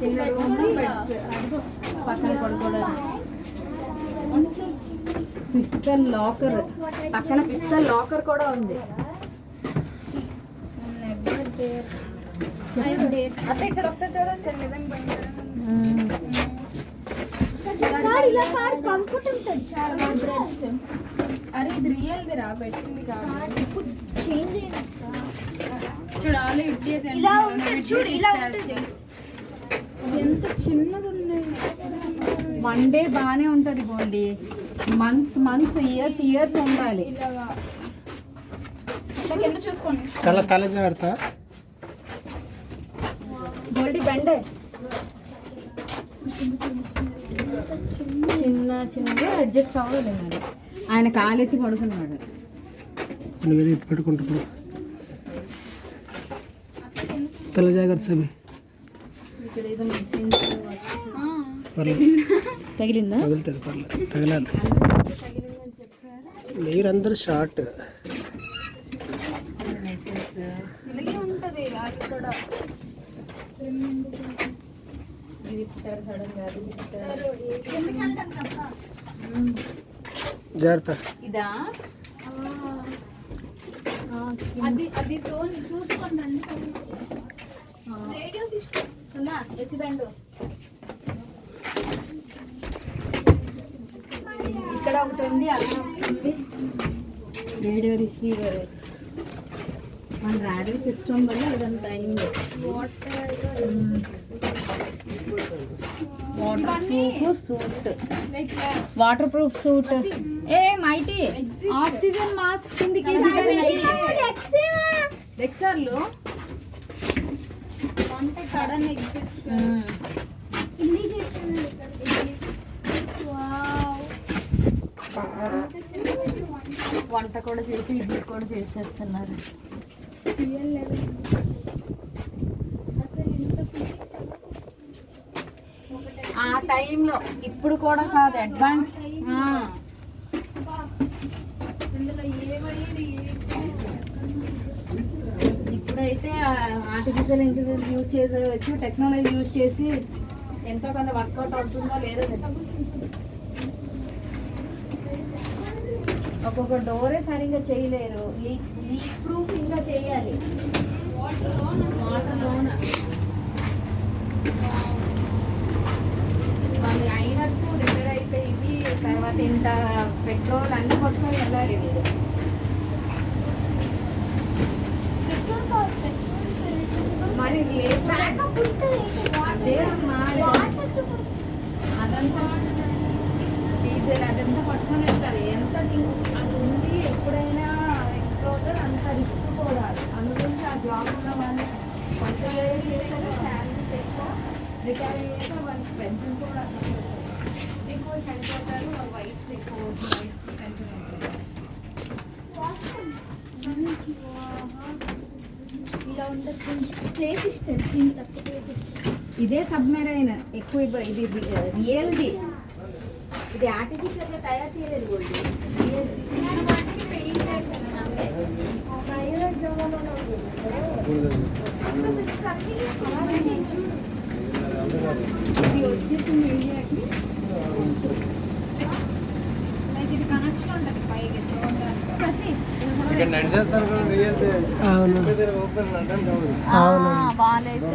చిన్న room beds పక్కన పడుకోవడానికి. పిస్తల్ లాకర్ పక్కన పిస్తల్ లాకర్ కూడా ఉంది. అరే ఇది రియల్ రా పెట్టింది కాదు చూడాలి. ఎంత చిన్నది ఉన్నాయి. వన్ డే బాగానే ఉంటుంది బోల్డి. మంత్స్ ఇయర్స్ ఉండాలి. ఎంత చూసుకోండి తల జాగ్రత్త. బోల్డి బండే చిన్నగా అడ్జస్ట్ అవ్వలేదు. మరి ఆయన కాలెత్తి పడుకున్నాడు. నువ్వు ఎత్తి పెట్టుకుంటున్నావు. తల జాగ్రత్త సమీ. ఇక్కడ ఏదో మిషన్స్ తగిలిందా? తగులుతుంది, పర్లేదు, తగలాలి. మీరందరూ షార్ట్ ఇలాగే ఉంటది. అది కూడా జాగ్రత్త. ఇదా అది అది చూసుకోండి. రేడియో సిస్టమ్ ఎసి బ్యాండ్ ఇక్కడ ఒకటి ఉంది, అక్కడ ఒకటి ఉంది. Radio receiver. మన రేడియో సిస్టమ్ వల్ల ఇదంతా అయింది. Water proof suit. ఏ మైటీ ఆక్సిజన్ మాస్క్ కిందికి ఎక్సర్లు సడన్ ఎగ్జిట్ వంట కూడా చేసి ఇడ్లీ కూడా చేసేస్తున్నారు. ఆ టైంలో ఇప్పుడు కూడా కాదు, అడ్వాన్స్. ఇప్పుడైతే ఆర్టిఫిషియల్ ఇంటెలిజెన్స్ యూజ్ చేసేవచ్చు, టెక్నాలజీ యూజ్ చేసి ఎంతో కొంత వర్కౌట్ అవుతుందో లేదో. ఒక్కొక్క డోరే సరిగ్గా చేయలేరు. లీక్ ప్రూఫ్ ఇంకా చేయాలి. వాటర్లోన వాళ్ళు అయినట్టు రిపేర్ అయిపోయి తర్వాత ఇంత పెట్రోల్ అన్ని పట్టుకొని వెళ్ళాలి వీళ్ళు. మరి అదే అదంతా డీజిల్ అదంతా పట్టుకొని వెళ్తారు. ఎంత అది ఉంది. ఎప్పుడైనా ఎక్స్ప్లోజర్ అంత రిస్క్ కూడా. అందుగురించి ఆ జాబ్ ఉన్న వాళ్ళు కొంచెం శాలరీస్ ఎక్కువ, రిటైర్ అయ్యాక వాళ్ళకి పెన్షన్ కూడా ఎక్కువ చనిపోతారు. వైఫ్స్ ఎక్కువ పెన్షన్ ఇలా ఉండదు. ప్లేస్ ఇస్తారు. ఇదే సబ్మెరైన్ ఎక్కువ. ఇది రియల్ది. ఇది ఆర్టిఫిషియల్గా తయారు చేయలేదు గోల్డ్. వాటికి పెయింట్ వేసాను అంతే. ఇది వచ్చేసింది ఇండియాకి. ఇది కనెక్షన్ ఉంటుంది పైకి చూడడానికి. అవును. వాళ్ళైతే